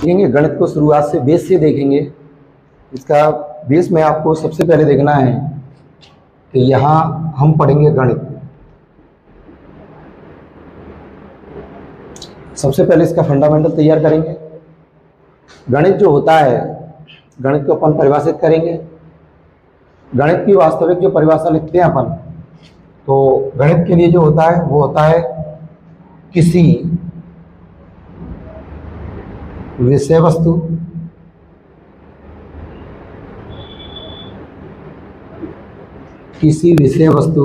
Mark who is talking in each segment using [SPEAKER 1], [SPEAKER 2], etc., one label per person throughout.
[SPEAKER 1] देखेंगे गणित को शुरुआत से बेस से देखेंगे। इसका बेस में आपको सबसे पहले देखना है कि यहाँ हम पढ़ेंगे गणित। सबसे पहले इसका फंडामेंटल तैयार करेंगे। गणित जो होता है, गणित को अपन परिभाषित करेंगे। गणित की वास्तविक जो परिभाषा लिखते हैं अपन, तो गणित के लिए जो होता है वो होता है किसी विषय वस्तु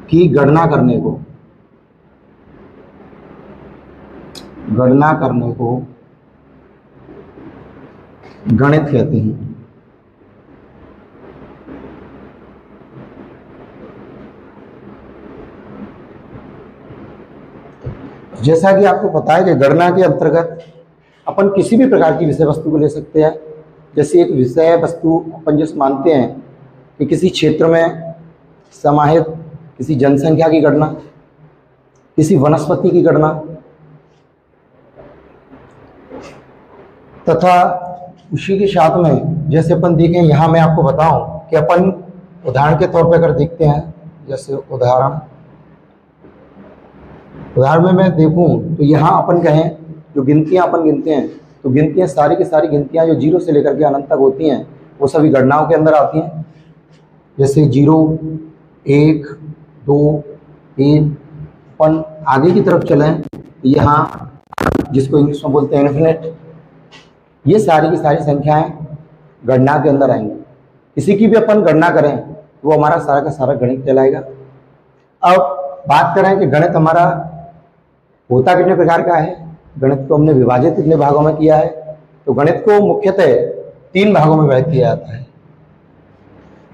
[SPEAKER 1] की गणना करने को गणित कहते हैं। जैसा कि आपको पता है कि गणना के अंतर्गत अपन किसी भी प्रकार की विषय वस्तु को ले सकते हैं। जैसे एक विषय वस्तु अपन जैसे मानते हैं कि किसी क्षेत्र में समाहित किसी जनसंख्या की गणना, किसी वनस्पति की गणना, तथा उसी के साथ में जैसे अपन देखें, यहाँ मैं आपको बताऊं कि अपन उदाहरण के तौर पर अगर देखते हैं, जैसे उदाहरण में मैं देखूं तो यहाँ अपन कहें जो गिनतियाँ अपन गिनते हैं, तो गिनतियाँ सारी की सारी गिनतियाँ जो 0 से लेकर के अनंत तक होती हैं वो सभी गणनाओं के अंदर आती हैं। जैसे 0, 1, 2, 3, अपन आगे की तरफ चलें यहाँ जिसको इंग्लिश में बोलते हैं इन्फिनिट, ये सारी की सारी संख्याएं गणना के अंदर आएंगी। किसी की भी अपन गणना करें तो वो हमारा सारा का सारा गणित कहलाएगा। अब बात करें कि गणित हमारा होता कितने प्रकार का है, गणित को हमने विभाजित कितने भागों में किया है, तो गणित को मुख्यतः 3 भागों में विभाजित किया जाता है।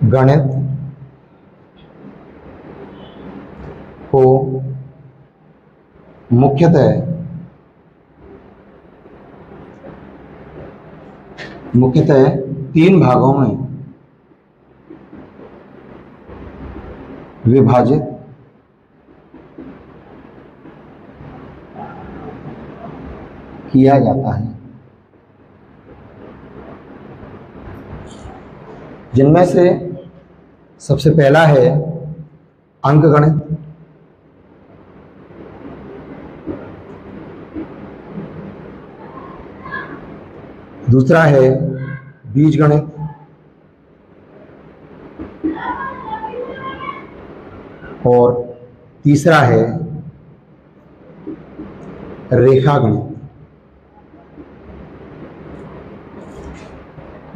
[SPEAKER 1] गणित को मुख्यतः 3 भागों में विभाजित किया जाता है, जिनमें से सबसे पहला है अंकगणित, दूसरा है बीजगणित, और तीसरा है रेखागणित।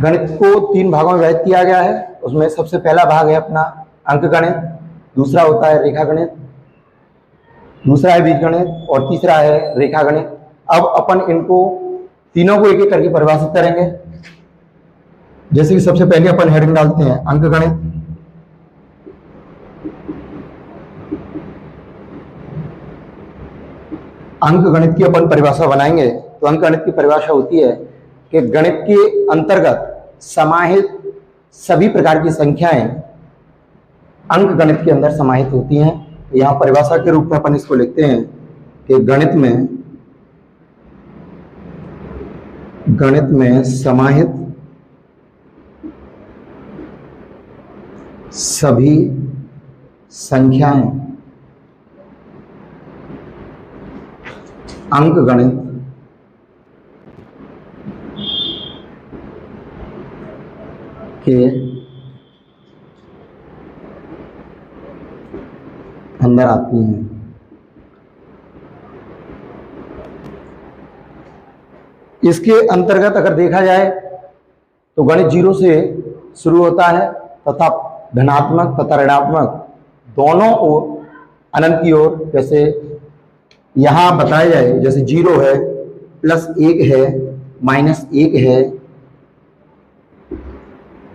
[SPEAKER 1] गणित को 3 भागों में विभाजित किया गया है। उसमें सबसे पहला भाग है अपना अंकगणित, दूसरा होता है रेखागणित, दूसरा है बीजगणित और तीसरा है रेखागणित। अब अपन इनको तीनों को एक एक करके परिभाषित करेंगे। जैसे कि सबसे पहले अपन हेडिंग डालते हैं अंकगणित। अंकगणित की अपन परिभाषा बनाएंगे तो अंकगणित की परिभाषा होती है कि गणित के अंतर्गत समाहित सभी प्रकार की संख्याएं अंकगणित के अंदर समाहित होती हैं। यहाँ परिभाषा के रूप में अपन इसको लिखते हैं कि गणित में समाहित सभी संख्याएं अंकगणित के अंदर आती हैं। इसके अंतर्गत अगर देखा जाए तो गणित 0 से शुरू होता है तथा धनात्मक तथा ऋणात्मक दोनों ओर अनंत की ओर, जैसे यहाँ बताया जाए, जैसे 0 है, +1 है, -1 है,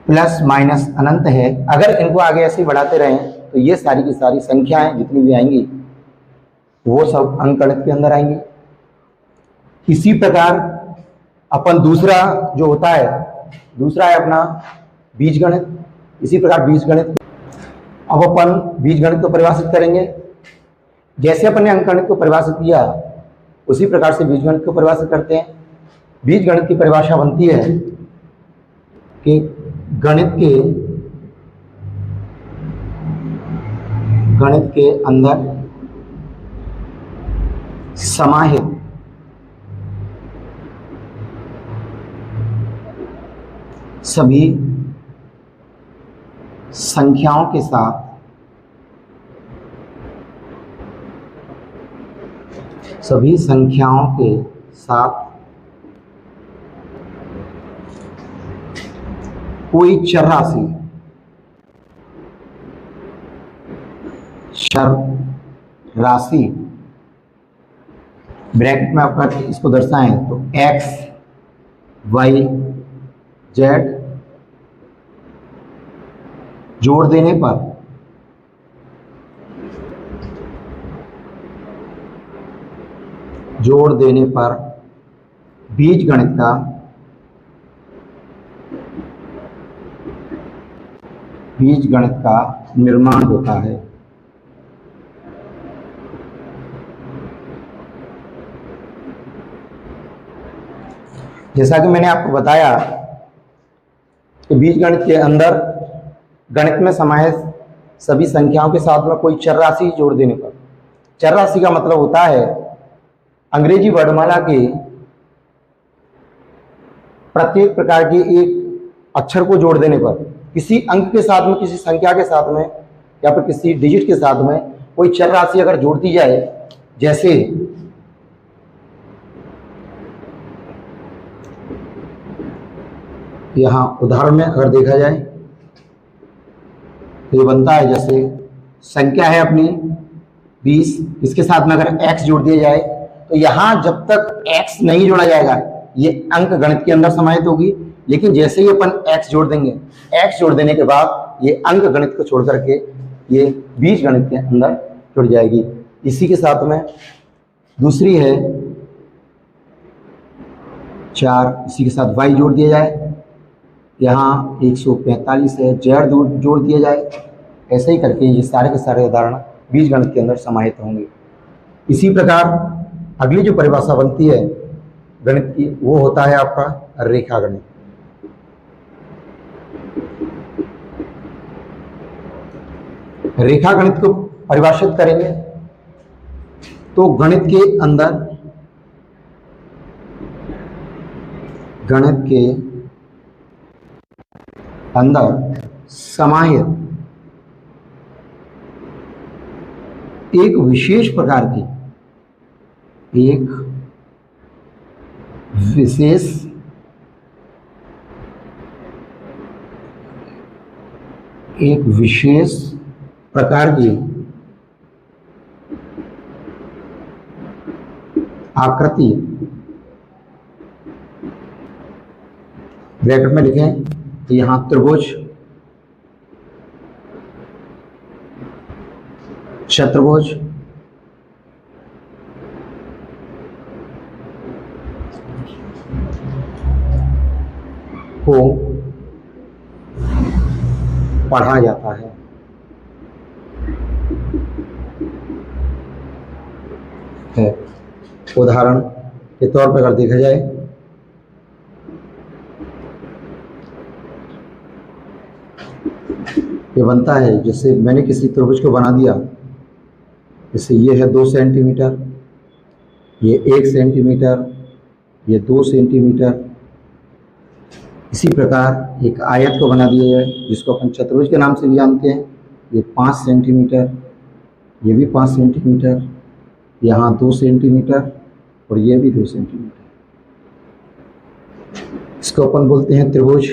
[SPEAKER 1] प्लस माइनस अनंत है। अगर इनको आगे ऐसे बढ़ाते रहें तो ये सारी की सारी संख्याएं जितनी भी आएंगी वो सब अंकगणित के अंदर आएंगी। इसी प्रकार अपन दूसरा जो होता है, दूसरा है अपना बीजगणित। इसी प्रकार बीजगणित, अब अपन बीजगणित को परिभाषित करेंगे। जैसे अपन ने अंकगणित को परिभाषित किया उसी प्रकार से बीजगणित को परिभाषित करते हैं। बीजगणित की परिभाषा बनती है कि गणित के अंदर समाहित सभी संख्याओं के साथ कोई चर राशि ब्रैकेट में आप इसको दर्शाएं तो x, y, z जोड़ देने पर बीजगणित का निर्माण होता है। जैसा कि मैंने आपको बताया कि बीजगणित के अंदर गणित में समाहित सभी संख्याओं के साथ में कोई चर राशि जोड़ देने पर, चर राशि का मतलब होता है अंग्रेजी वर्णमाला के प्रत्येक प्रकार के एक अक्षर को जोड़ देने पर, किसी अंक के साथ में, किसी संख्या के साथ में या फिर किसी डिजिट के साथ में कोई चर राशि अगर जोड़ दी जाए, जैसे यहाँ उदाहरण में अगर देखा जाए तो ये बनता है, जैसे संख्या है अपनी 20, इसके साथ में अगर x जोड़ दिया जाए तो यहाँ जब तक x नहीं जोड़ा जाएगा ये अंक गणित के अंदर समाहित होगी, लेकिन जैसे ही अपन x जोड़ देंगे, x जोड़ देने के बाद ये अंक गणित को छोड़ करके ये बीज गणित के अंदर जुड़ जाएगी। इसी के साथ में दूसरी है 4, इसी के साथ y जोड़ दिया जाए, यहाँ 145 है, z जोड़ दिया जाए, ऐसे ही करके ये सारे के सारे उदाहरण बीज गणित के अंदर समाहित होंगे। इसी प्रकार अगली जो परिभाषा बनती है गणित की वो होता है आपका रेखा गणित। रेखा गणित को परिभाषित करेंगे तो गणित के अंदर समाहित एक विशेष प्रकार की आकृति, ब्रैकेट में लिखें तो यहाँ त्रिभुज, चतुर्भुज, को पढ़ा जाता है। उदाहरण के तौर पर अगर देखा जाए ये बनता है, जैसे मैंने किसी त्रिभुज को बना दिया, जैसे ये है 2 सेंटीमीटर, ये 1 सेंटीमीटर, ये 2 सेंटीमीटर। इसी प्रकार एक आयत को बना दिया जाए जिसको अपन चतुर्भुज के नाम से भी जानते हैं, ये 5 सेंटीमीटर, ये भी 5 सेंटीमीटर, यहाँ 2 सेंटीमीटर और ये भी 2 सेंटीमीटर। इसको अपन बोलते हैं त्रिभुज,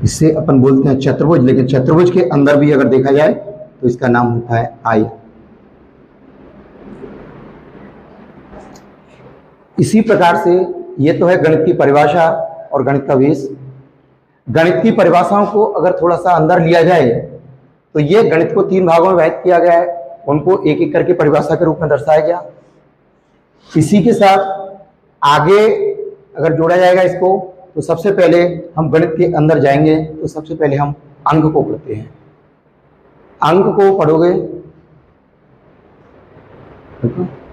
[SPEAKER 1] इससे अपन बोलते हैं चतुर्भुज, लेकिन चतुर्भुज के अंदर भी अगर देखा जाए तो इसका नाम होता है आयत। इसी प्रकार से ये तो है गणित की परिभाषा और गणित का बेस। गणित की परिभाषाओं को अगर थोड़ा सा अंदर लिया जाए तो ये गणित को 3 भागों में विभाजित किया गया है, उनको एक एक करके परिभाषा के रूप में दर्शाया गया। इसी के साथ आगे अगर जोड़ा जाएगा इसको तो सबसे पहले हम गणित के अंदर जाएंगे तो सबसे पहले हम अंक को पढ़ते हैं। अंक को पढ़ोगे ठीक है।